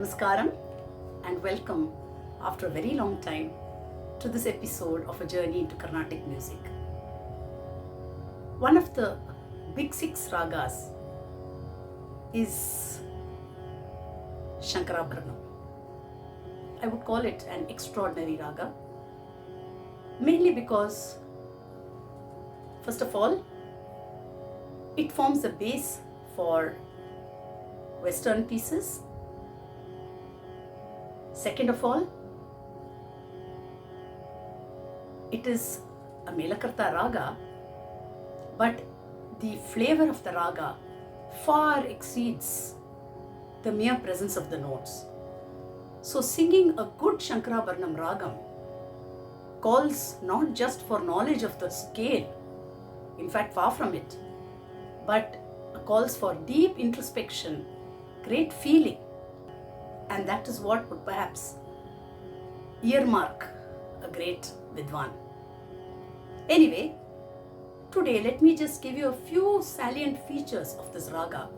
Namaskaram and welcome after a very long time to this episode of a journey into Carnatic music. One of the big six ragas is Shankarabharanam. I would call it an extraordinary raga, mainly because, first of all, it forms the base for Western pieces. Second of all, it is a Melakarta raga, but the flavor of the raga far exceeds the mere presence of the notes. So singing a good Shankarabharanam ragam calls not just for knowledge of the scale, in fact far from it, but calls for deep introspection, great feeling. And that is what would perhaps earmark a great Vidwan. Anyway, today let me just give you a few salient features of this raga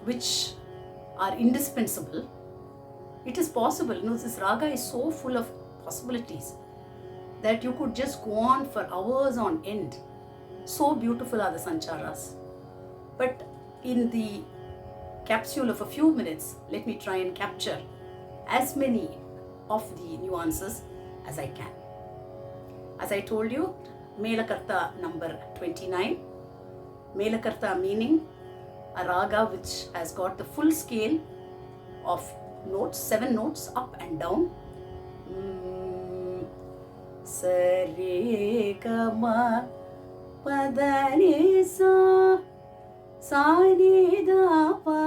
which are indispensable. It is possible, this raga is so full of possibilities that you could just go on for hours on end. So beautiful are the sancharas. But in the capsule of a few minutes, let me try and capture as many of the nuances as I can. As I told you, Melakarta number 29. Melakarta meaning a raga which has got the full scale of notes, 7 notes up and down. Sare Gama Padani Sa Sa-ni-da-pa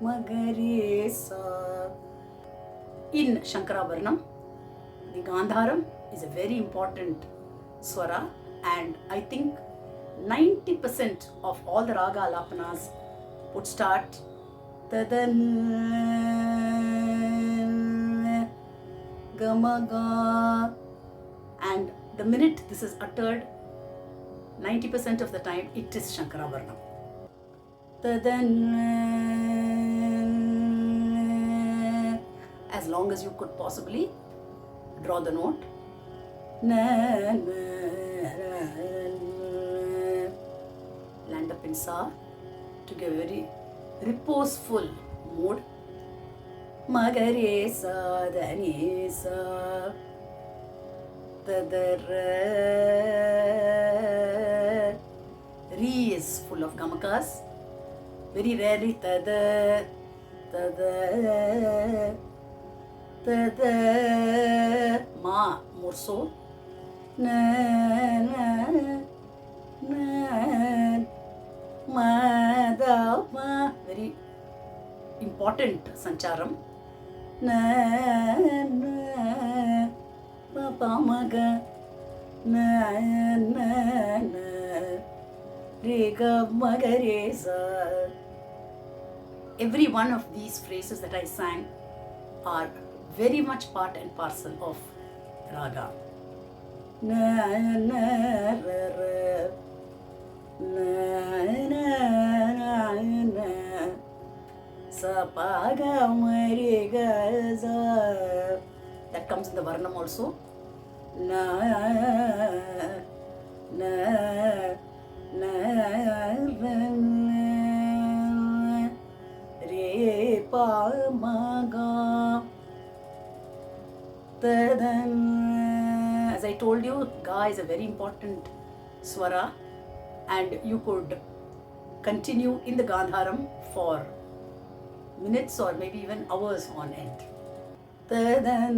ma-ga-re-sa. In Shankarabharanam, the Gandharam is a very important swara, and I think 90% of all the raga alapanas would start tadan gamaga, and the minute this is uttered, 90% of the time it is Shankarabharanam. As long as you could possibly draw the note. Land up in Sa to give a very reposeful mood. Magare Sa Dhani Sa Re is full of gamakas. Very rarely tada, tada, tada, ma more so. Na, na, na, ma, da, ma. Very important sancharam. Na, na, pa, pa, ma, ga. Na, na, na, re, ga, ma, ga, re, sa. Every one of these phrases that I sang are very much part and parcel of raga. Na na ra ra, na na na na, sa pa ga ma re ga za. That comes in the varnam also. Na na na na. Re pa ma ga tadan. As I told you, ga is a very important swara, and you could continue in the Gandharam for minutes or maybe even hours on end. Tadan.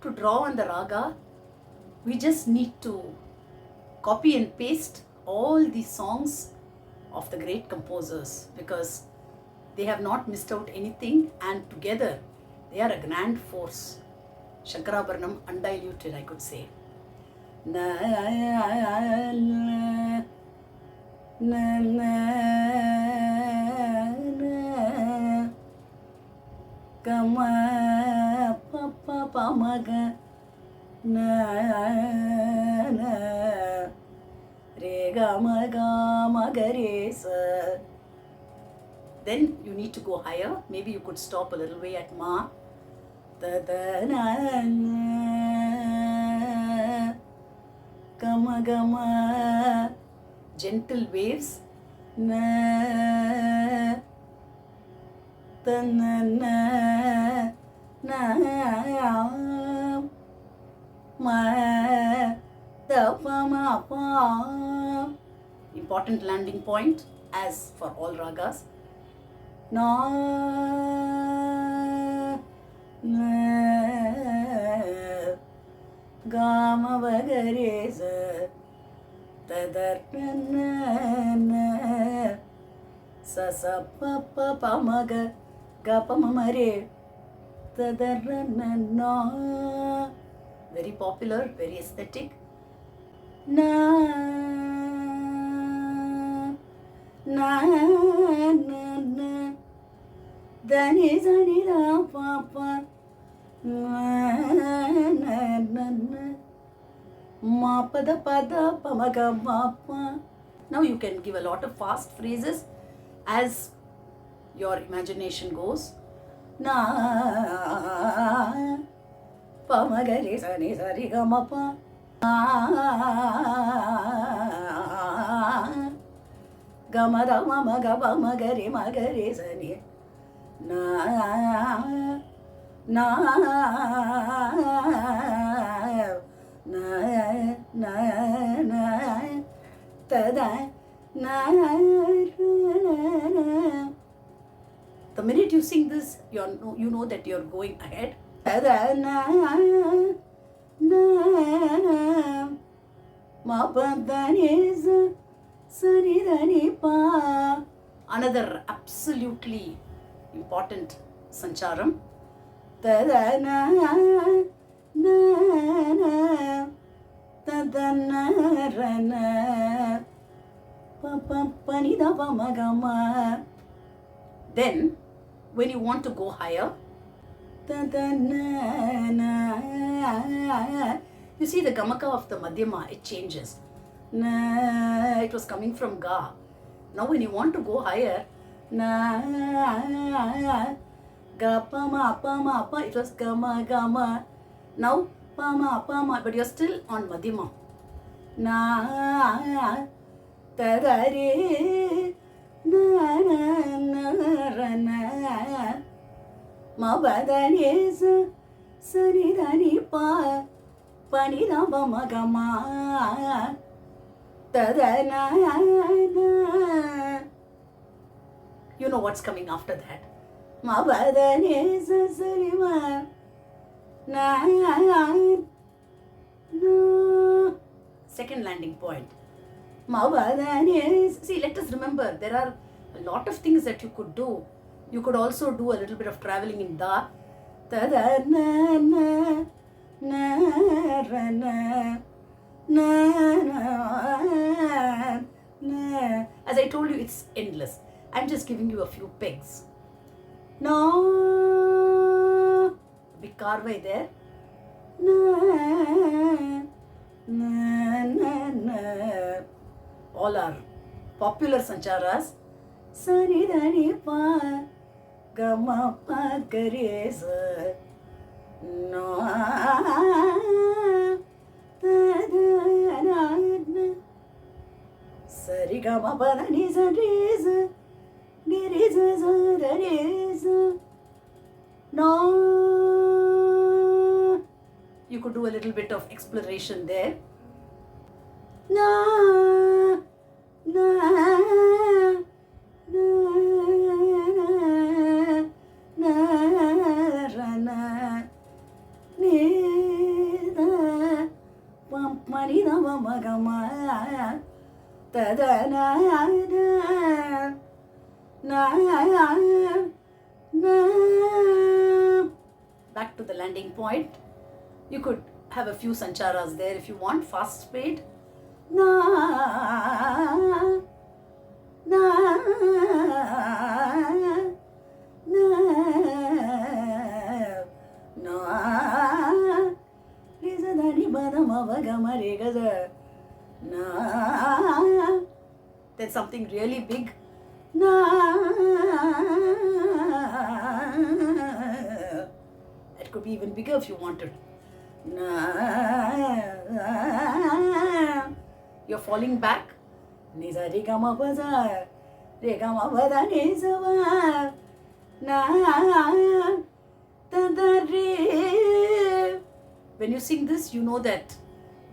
To draw on the raga, we just need to copy and paste all the songs of the great composers, because they have not missed out anything, and together they are a grand force. Shankarabharanam undiluted, I could say. Na na na na Gama pa pa pa ma ga na gama gama gare sa. Then you need to go higher. Maybe you could stop a little way at ma. Da da na na. Gama gama. Gentle waves. Na. Da na na. Na. Ma. Da pa ma pa. Important landing point as for all ragas. Na na gama vagare sa tadar na na sa sa pa pa pa ma ga ga pa ma ma re tadar na na. Very popular, very aesthetic. Na na na na dani dani da pa pa na na na ma pada pada pa ma ga ma pa. Now you can give a lot of fast phrases as your imagination goes. Na pa ma ga re sa ni sa ri ga ma pa. Gama da ma ma ga ba ma ga re sa ni. Na na na na na ta da na. The minute you sing this, you know that you're going ahead. Ta da na na ma pa da ni sa sa ni da ni pa. Another absolutely important sancharam. Ta da na na na ta da na ra na pa pa pa ni da pa ma ga ma. Then when you want to go higher, ta da na na, you see the gamaka of the madhyama, it changes. Na, it was coming from ga. Now when you want to go higher, na ga pa ma, it was gama gama. Now pa ma, but you're still on madhyama. Na ta da re na na ra na ma ba da ni sa ni da ni pa ni da ba ma ga ma ta da na na. You know what's coming after that. Ma ba da ni sa ni ma na no. Second landing point. Ma ba da ni. See, let us remember there are a lot of things that you could do. You could also do a little bit of traveling in da. Ta da na na na ra na na na na. As I told you, it's endless. I'm just giving you a few pegs. No, big carve there. Na na na na. All are popular sancharas. Sani dani pa gama pa gare sa. No ta da na na sari gama pa da ni sa re sa ni re sa sa da re sa. No, you could do a little bit of exploration there. Na na na na ra na ni da pa ma ni da ma ma ga ma ta da na na na. Back to the landing point. You could have a few sancharas there if you want, fast speed. Na na na na re sa da ni ba da ma ba ga ma re ga sa Na. Then something really big. Na. It could be even bigger if you wanted. Na. You're falling back. Nisa re ga ma pa za. Re ga ma pa da ni sa va. Na. Ta da re. When you sing this, you know that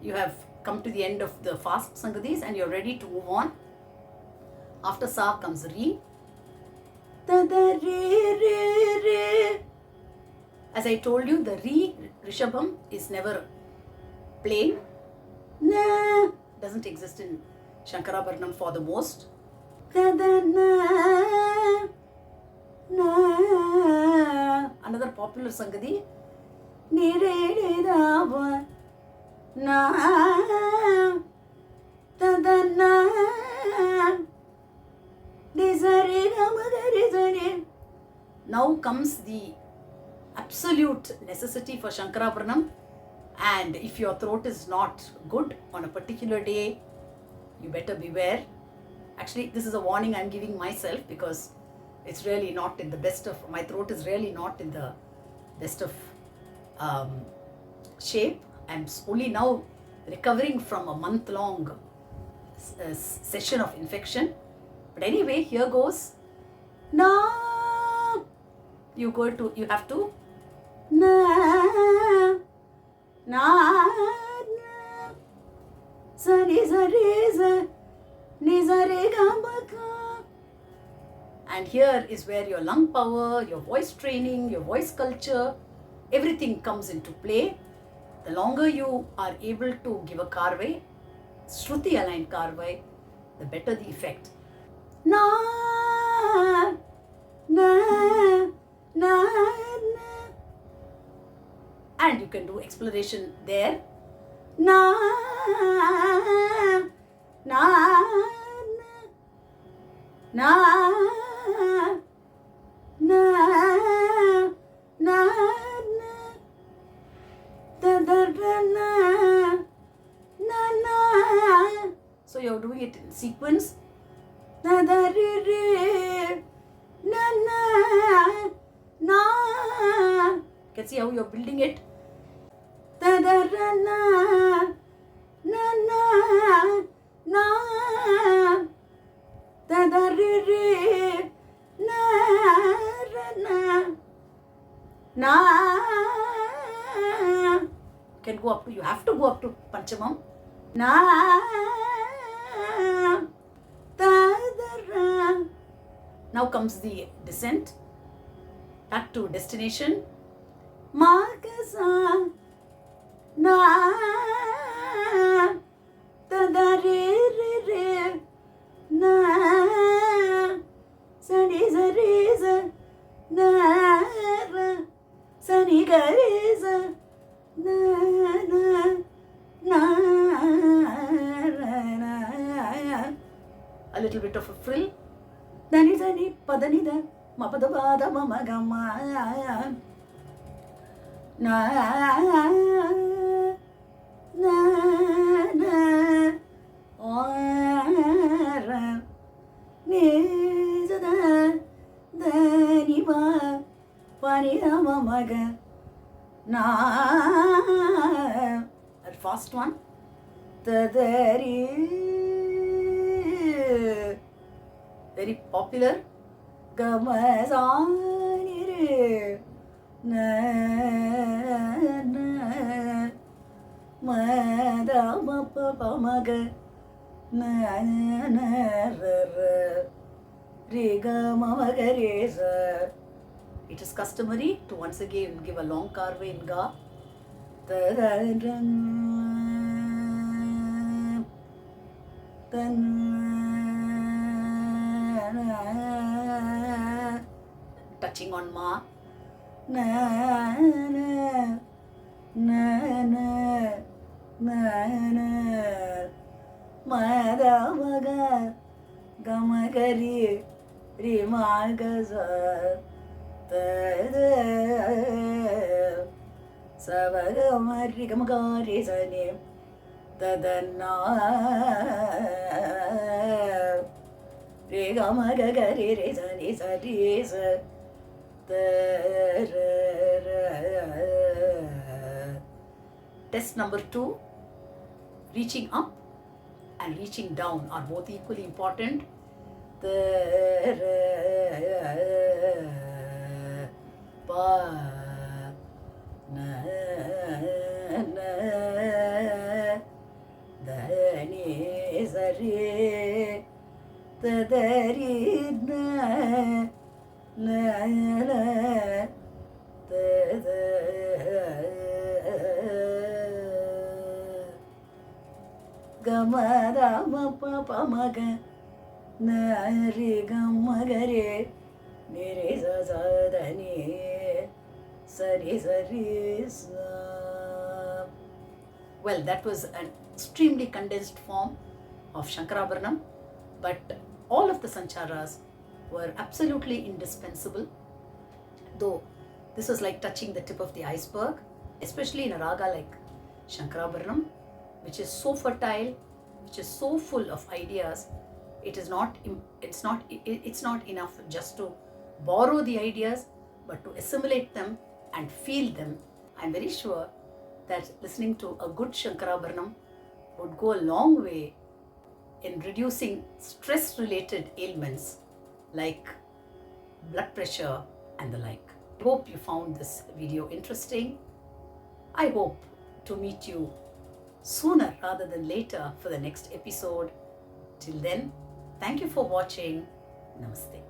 you have come to the end of the fast sangadis and you're ready to move on. After sa comes re. Ta da re re re. As I told you, the re rishabham is never plain. Na doesn't exist in Shankarabharanam for the most. Ta da na na. Another popular sangadi. Ni re re da ba. Na ta da na. Now comes the absolute necessity for Shankarabharanam, and if your throat is not good on a particular day, you better beware. Actually, this is a warning I'm giving myself because it's really not in the best of, my throat is really not in the best of shape. I'm only now recovering from a month-long session of infection. But anyway, here goes. Na. You have to. Na. Na. Sa ni sa re sa. Ni sa re ga ma ka. And here is where your lung power, your voice training, your voice culture, everything comes into play. The longer you are able to give a karvai, Shruti aligned karvai, the better the effect. Na, na, na, na. And you can do exploration there. Na, na, na, na, na, da, da, da, na, na, na. So you're doing it in sequence. Na da re re, na na na. You can see how you're building it. Da da ra na, na na na. Da da re re, na ra na na. You can go up to. You have to go up to Panchamam. Na. Now comes the descent, back to destination. Magasa na ta da re re re na sa ni sa re sa na ra sa ni ga re sa na na na ra. A little bit of a frill. Dani dani padani da ma pada pada ma ma ga ma na na na ra ni za da dani ma pa ni da ma ma ga na. A fast one. Da da ri. Very popular. Gama sa ni re na na ma da ma pa pa ma ga na na ra ra re ga ma ma ga re sa. It is customary to once again give a long karvai in ga. Ta da touching on ma. Na na na na na na ma da ma ga ga ma ga re re ma ga sa ta da sa va ga ma re ga ma ga re sa ne Dadana Re ga ma ga ga re re sa ni sa re sa da ra ra. Test number 2, reaching up and reaching down are both equally important. Da ra pa na na da ni sa re da da ri na na na da da ga ma da ma pa pa ma ga na re ga ma ga re ni re sa sa da ni sa re sa re sa. Well, that was an extremely condensed form of Shankarabharanam, but all of the sancharas were absolutely indispensable, though this was like touching the tip of the iceberg, especially in a raga like Shankarabharanam, which is so fertile, which is so full of ideas. It's not enough just to borrow the ideas, but to assimilate them and feel them. I'm very sure that listening to a good Shankarabharanam would go a long way in reducing stress-related ailments like blood pressure and the like. I hope you found this video interesting. I hope to meet you sooner rather than later for the next episode. Till then, thank you for watching. Namaste.